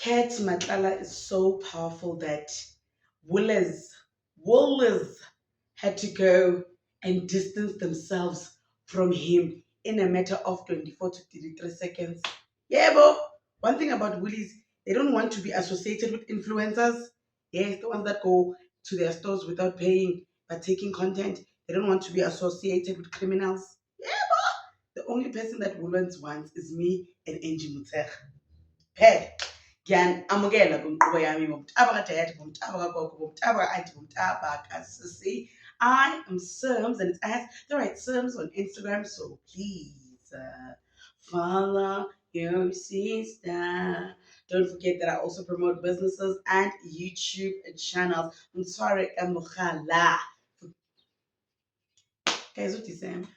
Kat Matlala is so powerful that Woolers had to go and distance themselves from him in a matter of 24 to 33 seconds. Yeah, but one thing about Woolies, they don't want to be associated with influencers. Yes, the ones that go to their stores without paying but taking content. They don't want to be associated with criminals. Yeah, the only person that Woolens wants is me and Angie Mutser. Hey, ngiyanamukela kwinkqubo yami ngomtaba kadade ngomtaba kagogo ngomtaba ka-aunty ngomtaba kasisi. I am Serms and it has the right Serms on Instagram, so please follow your sister. Don't forget that I also promote businesses and YouTube channels. I'm sorry, Mukhala. Guys, what December?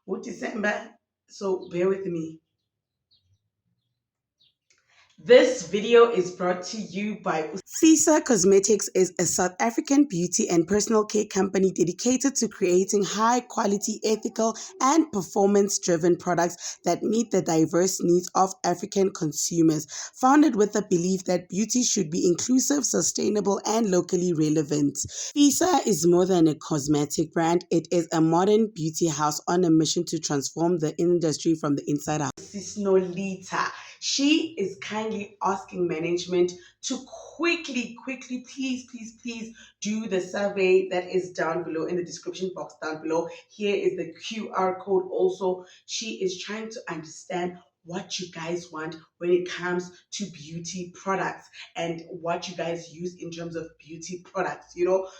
What December? So bear with me. This video is brought to you by Fisa Cosmetics is a South African beauty and personal care company dedicated to creating high quality, ethical, and performance driven products that meet the diverse needs of African consumers. Founded with the belief that beauty should be inclusive, sustainable, and locally relevant. Fisa is more than a cosmetic brand, it is a modern beauty house on a mission to transform the industry from the inside out. Sisnolita. She is kindly asking management to quickly, please do the survey that is down below in the description box down below. Here is the QR code also. She is trying to understand what you guys want when it comes to beauty products and what you guys use in terms of beauty products,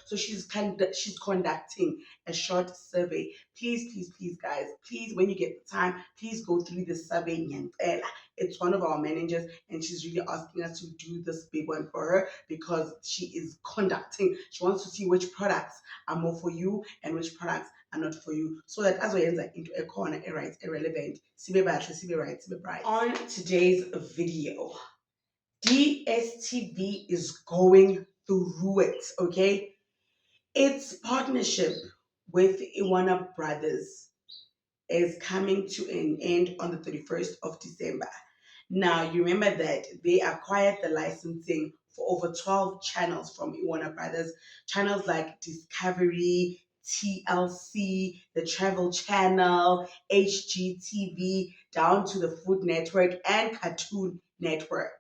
so she's conducting a short survey. Please guys, please, when you get the time, please go through this survey. It's one of our managers and she's really asking us to do this big one for her because she is conducting. She wants to see which products are more for you and which products are not for you, so that as we enter into a corner, a right, irrelevant, sibe bahle, sibe right, sibe bright. On today's video, DSTV is going through it, okay? Its partnership with Iwana Brothers is coming to an end on the 31st of December. Now, you remember that they acquired the licensing for over 12 channels from Iwana Brothers, channels like Discovery, TLC, the Travel Channel, HGTV, down to the Food Network and Cartoon Network,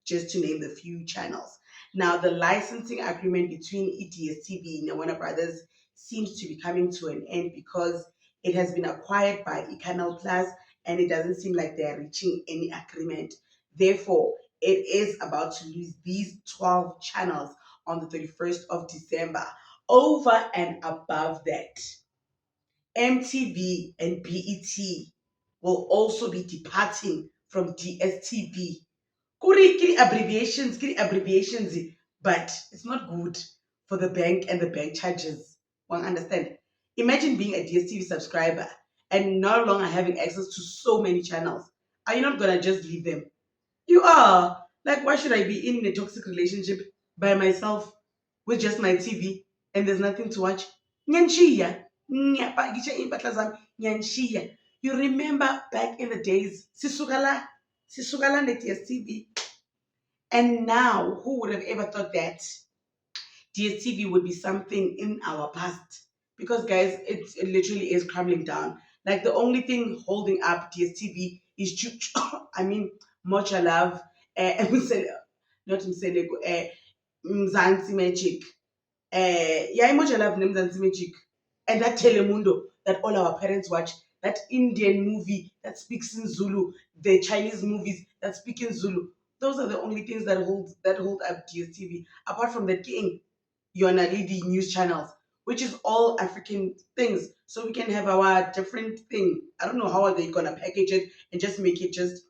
just to name the few channels. Now, the licensing agreement between DSTV and Warner Brothers seems to be coming to an end because it has been acquired by eCanal Plus and it doesn't seem like they are reaching any agreement. Therefore, it is about to lose these 12 channels on the 31st of December. Over and above that, MTV and BET will also be departing from DSTV. Kuri abbreviations, but it's not good for the bank and the bank charges. One understand? Imagine being a DSTV subscriber and no longer having access to so many channels. Are you not gonna just leave them? You are. Like, why should I be in a toxic relationship by myself with just my TV and there's nothing to watch? Nyanshiya. Ngiyapakisha impahla zami, nyanshiya. You remember back in the days, sisukala ne-DSTV. And now, who would have ever thought that DSTV would be something in our past? Because, guys, it literally is crumbling down. Like, the only thing holding up DSTV is, I mean, Mocha Love, not Mseleko, Mzansi Magic. Yeah, Mocha Love, Mzansi Magic. And that Telemundo that all our parents watch, that Indian movie that speaks in Zulu, the Chinese movies that speak in Zulu. Those are the only things that hold up DSTV. Apart from the king, you're not the news channels, which is all African things. So we can have our different thing. I don't know how are they gonna package it and just make it just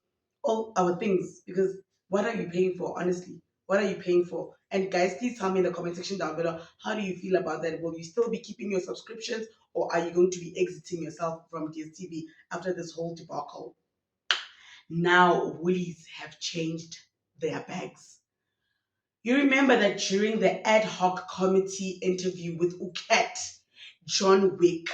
all our things. Because what are you paying for, honestly? What are you paying for? And guys, please tell me in the comment section down below, how do you feel about that? Will you still be keeping your subscriptions or are you going to be exiting yourself from DSTV after this whole debacle? Now, Woolies have changed their bags. You remember that during the ad hoc committee interview with Uket, John Wick,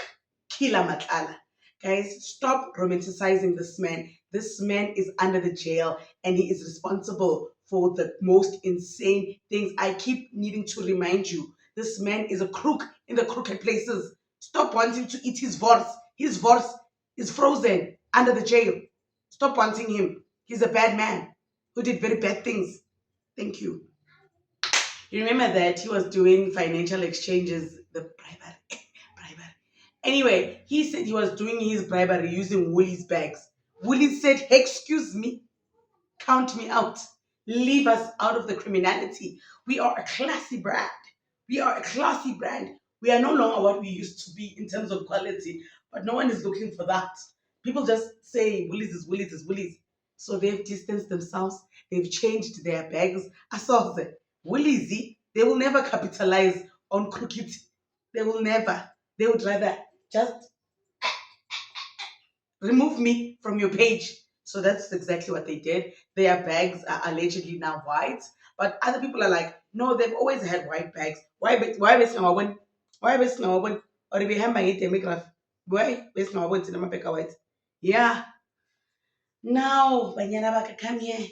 Killer Matlala. Guys, stop romanticizing this man. This man is under the jail and he is responsible for the most insane things. I keep needing to remind you this man is a crook in the crooked places. Stop wanting to eat his vorse. His vorse is frozen under the jail. Stop wanting him. He's a bad man who did very bad things. Thank you. You remember that he was doing financial exchanges, the bribery. bribery. Anyway, he said he was doing his bribery using Woolies bags. Woolies said, excuse me, count me out. Leave us out of the criminality. We are a classy brand. We are a classy brand. We are no longer what we used to be in terms of quality, but no one is looking for that. People just say Woolies is Woolies is Woolies. So they've distanced themselves. They've changed their bags. I saw them. Woolies, they will never capitalize on crooked. They will never. They would rather just remove me from your page. So that's exactly what they did. Their bags are allegedly now white, but other people are like, no, they've always had white bags. Why bes ngawabon? Why bes ngawabon? Or behamba ngedemograph. Why bes ngawabon sina mapeka white? Yeah. Now, banyana baka, come here.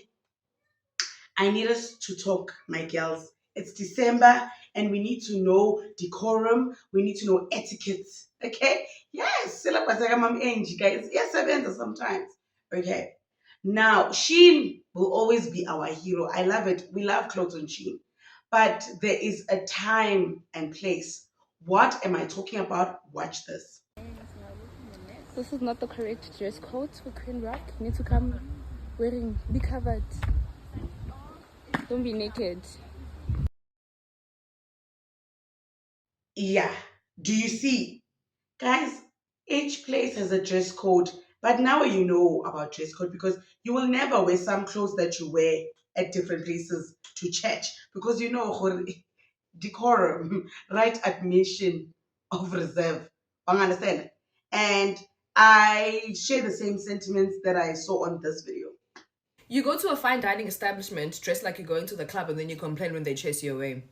I need us to talk, my girls. It's December and we need to know decorum. We need to know etiquette. Okay? Yes, syllabus like I'm Angie, guys. Yes, seven sometimes. Okay. Now, Sheen will always be our hero. I love it. We love clothes on Sheen. But there is a time and place. What am I talking about? Watch this. This is not the correct dress code for Queen Rock. You need to come be covered. Don't be naked. Yeah. Do you see? Guys, each place has a dress code, but now you know about dress code because you will never wear some clothes that you wear at different places to church because you know decorum, right admission of reserve. I understand. And I share the same sentiments that I saw on this video. You go to a fine dining establishment dressed like you're going to the club and then you complain when they chase you away.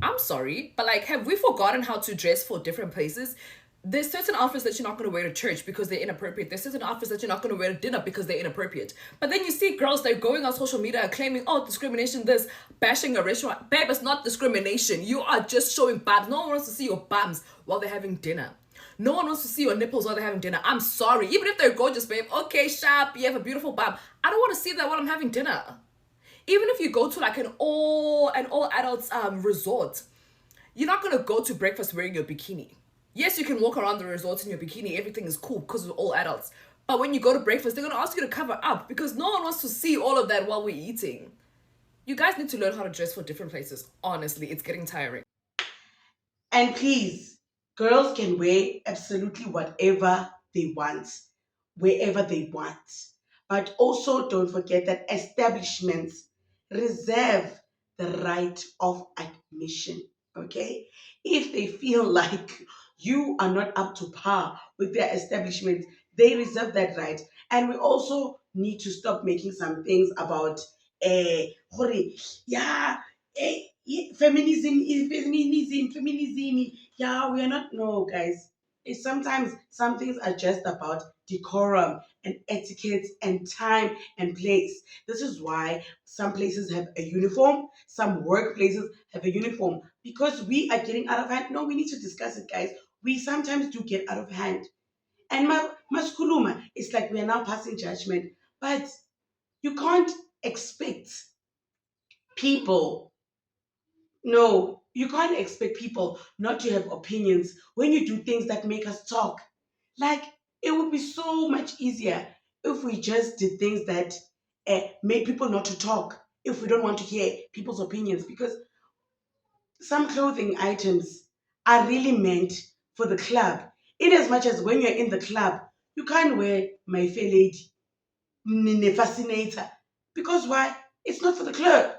I'm sorry, but like, have we forgotten how to dress for different places? There's certain outfits that you're not going to wear to church because they're inappropriate. There's certain outfits that you're not going to wear to dinner because they're inappropriate. But then you see girls, they're going on social media claiming, oh, discrimination, this, bashing a restaurant. Babe, it's not discrimination. You are just showing bums. No one wants to see your bums while they're having dinner. No one wants to see your nipples while they're having dinner. I'm sorry. Even if they're gorgeous, babe, okay, sharp, you have a beautiful bum. I don't want to see that while I'm having dinner. Even if you go to like an all adults resort, you're not gonna go to breakfast wearing your bikini. Yes, you can walk around the resort in your bikini. Everything is cool because we're all adults. But when you go to breakfast, they're gonna ask you to cover up because no one wants to see all of that while we're eating. You guys need to learn how to dress for different places. Honestly, it's getting tiring. And please, girls can wear absolutely whatever they want, wherever they want. But also don't forget that establishments reserve the right of admission. Okay? If they feel like you are not up to par with their establishment, they reserve that right. And we also need to stop making some things about yeah, feminism is feminism. Yeah, we are not. No, guys. It's sometimes some things are just about decorum and etiquette and time and place. This is why some places have a uniform, some workplaces have a uniform because we are getting out of hand. No, we need to discuss it, guys. We sometimes do get out of hand. And maskuluma, it's like we are now passing judgment, but you can't expect people no, you can't expect people not to have opinions when you do things that make us talk. Like, it would be so much easier if we just did things that make people not to talk, if we don't want to hear people's opinions, because some clothing items are really meant for the club. In as much as when you're in the club, you can't wear my fair lady, fascinator. Because why? It's not for the club.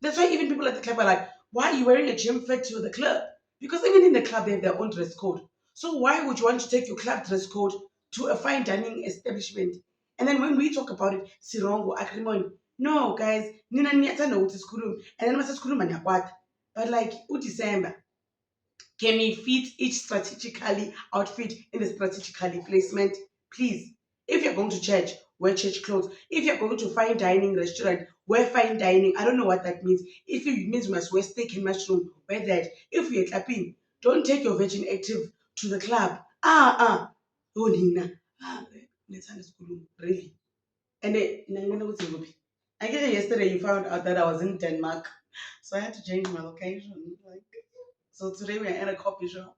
That's why even people at the club are like, why are you wearing a gym fit to the club? Because even in the club, they have their own dress code. So why would you want to take your club dress code to a fine dining establishment? And then when we talk about it, sirongo, acrimony. No, guys, nina niyathanda ukuthi sikhulume. And then masasikhuluma niyakwata. But like, December, can we fit each strategically outfit in the strategically placement? Please, if you're going to church, wear church clothes. If you're going to fine dining restaurant, wear fine dining. I don't know what that means. If it means you must wear steak and mushroom, wear that. If you're clapping, don't take your Virgin Active to the club. Oh, Nina. Let's really. And I guess yesterday you found out that I was in Denmark. So I had to change my location. Like, so today we're at a coffee shop.